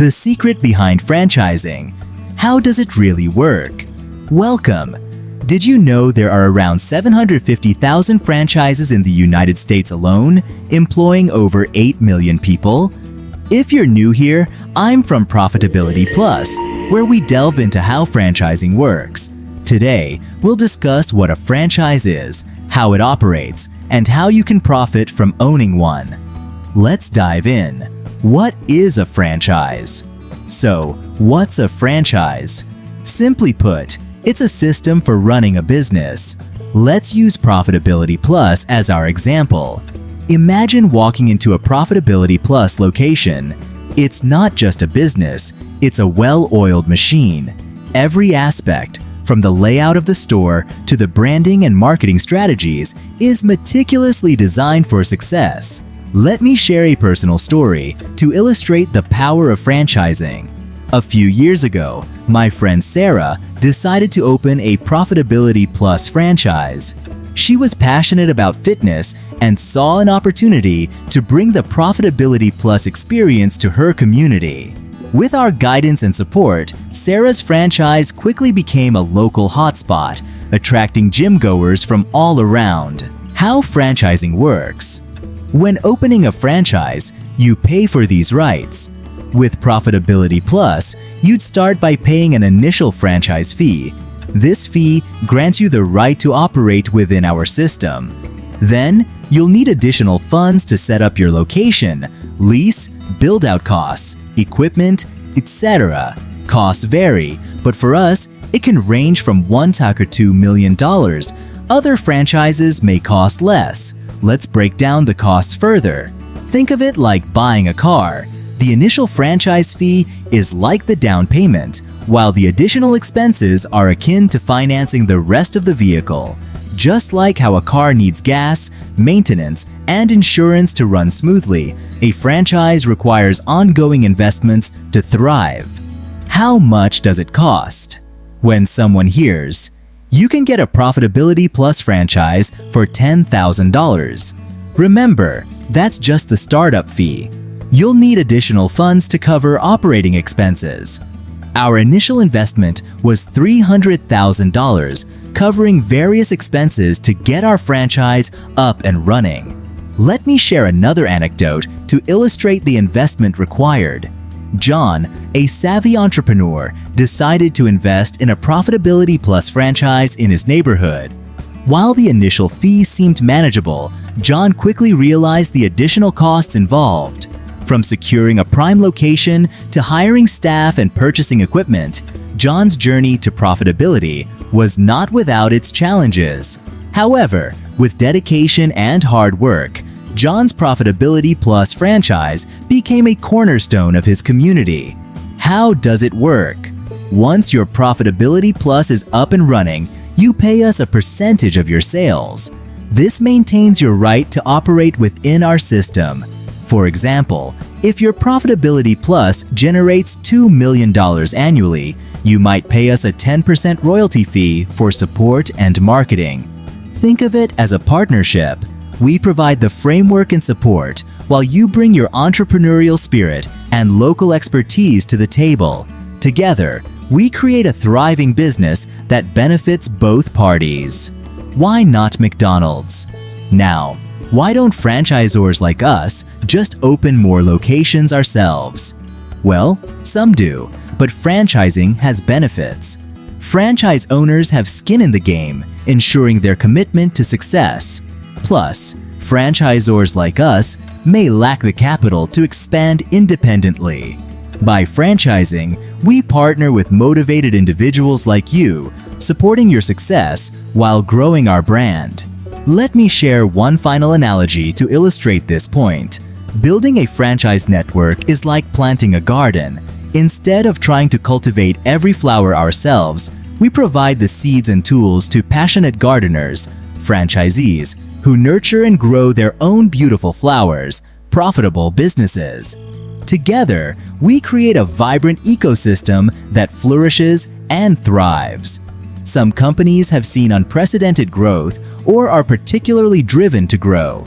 The secret behind franchising. How does it really work? Welcome! Did you know there are around 750,000 franchises in the United States alone, employing over 8 million people? If you're new here, I'm from Profitability Plus, where we delve into how franchising works. Today, we'll discuss what a franchise is, how it operates, and how you can profit from owning one. Let's dive in. What is a franchise? So, what's a franchise? Simply put, it's a system for running a business. Let's use Profitability Plus as our example. Imagine walking into a Profitability Plus location. It's not just a business, it's a well-oiled machine. Every aspect, from the layout of the store to the branding and marketing strategies, is meticulously designed for success. Let me share a personal story to illustrate the power of franchising. A few years ago, my friend Sarah decided to open a Profitability Plus franchise. She was passionate about fitness and saw an opportunity to bring the Profitability Plus experience to her community. With our guidance and support, Sarah's franchise quickly became a local hotspot, attracting gym-goers from all around. How franchising works. When opening a franchise, you pay for these rights. With Profitability Plus, you'd start by paying an initial franchise fee. This fee grants you the right to operate within our system. Then, you'll need additional funds to set up your location, lease, build-out costs, equipment, etc. Costs vary, but for us, it can range from $1 to $2 million. Other franchises may cost less. Let's break down the costs further. Think of it like buying a car. The initial franchise fee is like the down payment, while the additional expenses are akin to financing the rest of the vehicle. Just like how a car needs gas, maintenance, and insurance to run smoothly, a franchise requires ongoing investments to thrive. How much does it cost? When someone hears, "You can get a Profitability Plus franchise for $10,000. Remember, that's just the startup fee. You'll need additional funds to cover operating expenses. Our initial investment was $300,000, covering various expenses to get our franchise up and running. Let me share another anecdote to illustrate the investment required. John, a savvy entrepreneur, decided to invest in a Profitability Plus franchise in his neighborhood. While the initial fee seemed manageable, John quickly realized the additional costs involved. From securing a prime location to hiring staff and purchasing equipment, John's journey to profitability was not without its challenges. However, with dedication and hard work, John's Profitability Plus franchise became a cornerstone of his community. How does it work? Once your Profitability Plus is up and running, you pay us a percentage of your sales. This maintains your right to operate within our system. For example, if your Profitability Plus generates $2 million annually, you might pay us a 10% royalty fee for support and marketing. Think of it as a partnership. We provide the framework and support, while you bring your entrepreneurial spirit and local expertise to the table. Together, we create a thriving business that benefits both parties. Why not McDonald's? Now, why don't franchisors like us just open more locations ourselves? Well, some do, but franchising has benefits. Franchise owners have skin in the game, ensuring their commitment to success. Plus, franchisors like us may lack the capital to expand independently. By franchising, we partner with motivated individuals like you, supporting your success while growing our brand. Let me share one final analogy to illustrate this point. Building a franchise network is like planting a garden. Instead of trying to cultivate every flower ourselves, we provide the seeds and tools to passionate gardeners, franchisees, who nurture and grow their own beautiful flowers, profitable businesses. Together, we create a vibrant ecosystem that flourishes and thrives. Some companies have seen unprecedented growth or are particularly driven to grow.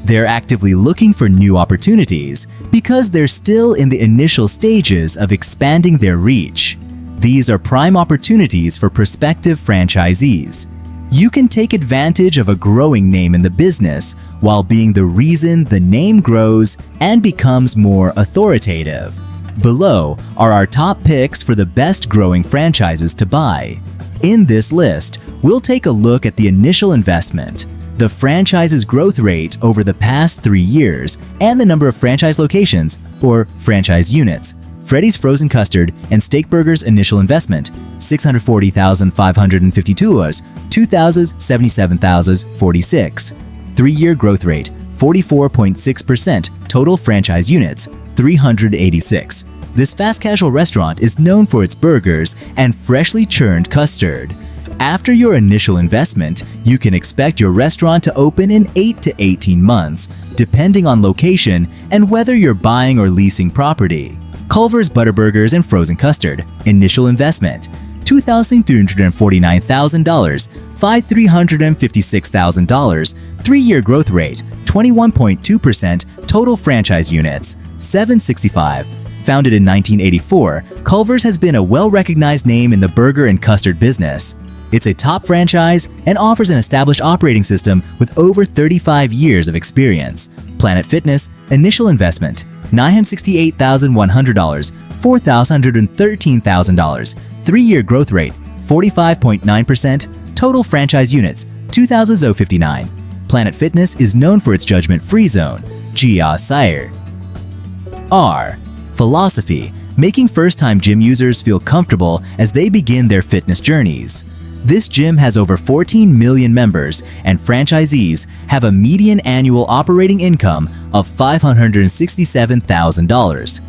They're actively looking for new opportunities because they're still in the initial stages of expanding their reach. These are prime opportunities for prospective franchisees. You can take advantage of a growing name in the business while being the reason the name grows and becomes more authoritative. Below are our top picks for the best growing franchises to buy. In this list, we'll take a look at the initial investment, the franchise's growth rate over the past 3 years, and the number of franchise locations, or franchise units. Freddy's Frozen Custard and Steakburger's initial investment, $640,552, $2,077,046. 3-year growth rate, 44.6%. Total franchise units, 386. This fast casual restaurant is known for its burgers and freshly churned custard. After your initial investment, you can expect your restaurant to open in 8 to 18 months, depending on location and whether you're buying or leasing property. Culver's Butterburgers and Frozen Custard. Initial investment, $2,349,000, $5,356,000. 3-year growth rate, 21.2%. Total franchise units, 765. Founded in 1984, Culver's has been a well-recognized name in the burger and custard business. It's a top franchise and offers an established operating system with over 35 years of experience. Planet Fitness. Initial investment, $968,100, $4,113,000. 3-year growth rate, 45.9%. Total franchise units, 2,059. Planet Fitness is known for its judgment-free zone, Jia Sire. R. Philosophy, making first-time gym users feel comfortable as they begin their fitness journeys. This gym has over 14 million members, and franchisees have a median annual operating income of $567,000.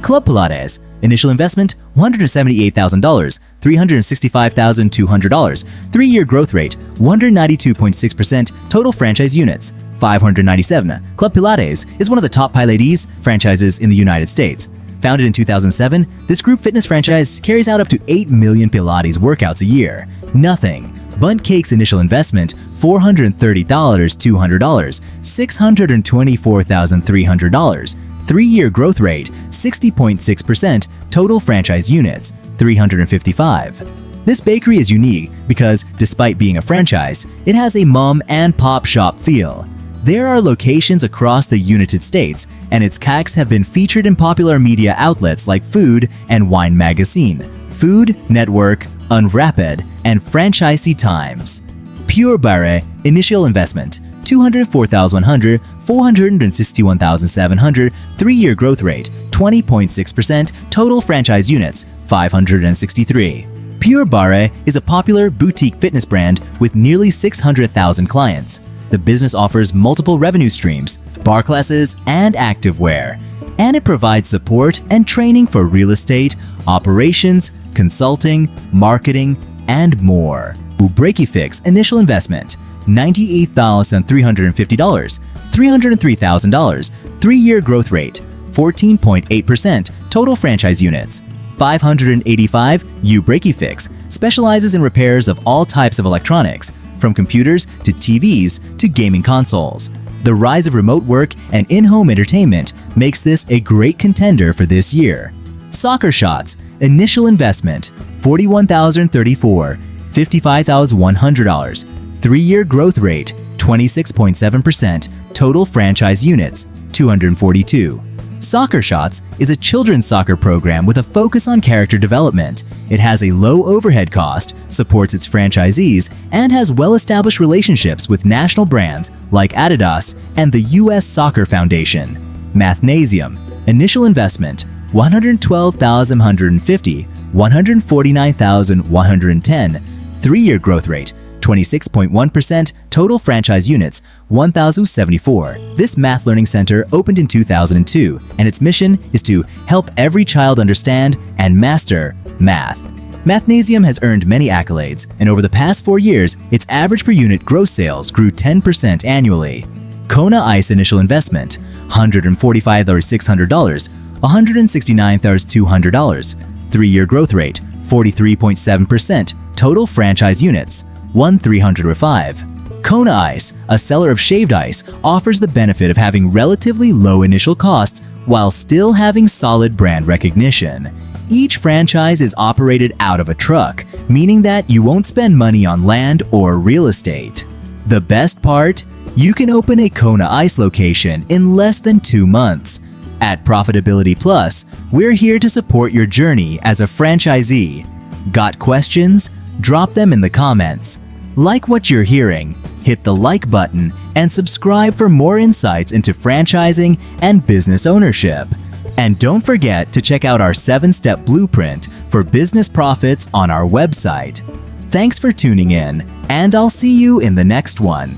Club Pilates. Initial investment, $178,000, $365,200. 3-year growth rate, 192.6%. Total franchise units, 597. Club Pilates is one of the top Pilates franchises in the United States. Founded in 2007, this group fitness franchise carries out up to 8 million Pilates workouts a year. Nothing. Bunt Cake's initial investment, $430,200, $624,300. 3-year growth rate, 60.6%. Total franchise units, 355. This bakery is unique because, despite being a franchise, it has a mom and pop shop feel. There are locations across the United States, and its cakes have been featured in popular media outlets like Food and Wine Magazine, Food Network, Unwrapped, and Franchisee Times. Pure Barre. Initial investment, $204,100, $461,700. 3-year growth rate, 20.6%. Total franchise units, 563. Pure Barre is a popular boutique fitness brand with nearly 600,000 clients. The business offers multiple revenue streams, bar classes, and activewear, and it provides support and training for real estate, operations, consulting, marketing, and more. Breakifix. Initial investment, $98,350, $303,000. 3-year growth rate, 14.8%. Total franchise units, 585. Breakifix specializes in repairs of all types of electronics, from computers to TVs to gaming consoles. The rise of remote work and in-home entertainment makes this a great contender for this year. Soccer Shots. Initial investment, $41,034, $55,100. 3-year growth rate, 26.7%. Total franchise units, 242. Soccer Shots is a children's soccer program with a focus on character development. It has a low overhead cost, supports its franchisees, and has well-established relationships with national brands like Adidas and the U.S. Soccer Foundation. Mathnasium. Initial investment, $112,150, $149,110. 3-year growth rate, 26.1%. Total franchise units, 1,074. This math learning center opened in 2002, and its mission is to help every child understand and master math. Mathnasium has earned many accolades, and over the past 4 years, its average per unit gross sales grew 10% annually. Kona Ice initial investment, $145,600, $169,200. 3-year growth rate, 43.7%. Total franchise units, 1,305. Kona Ice, a seller of shaved ice, offers the benefit of having relatively low initial costs while still having solid brand recognition. Each franchise is operated out of a truck, meaning that you won't spend money on land or real estate. The best part? You can open a Kona Ice location in less than 2 months. At Profitability Plus, we're here to support your journey as a franchisee. Got questions? Drop them in the comments. Like what you're hearing, hit the like button, and subscribe for more insights into franchising and business ownership. And don't forget to check out our 7-step blueprint for business profits on our website. Thanks for tuning in, and I'll see you in the next one.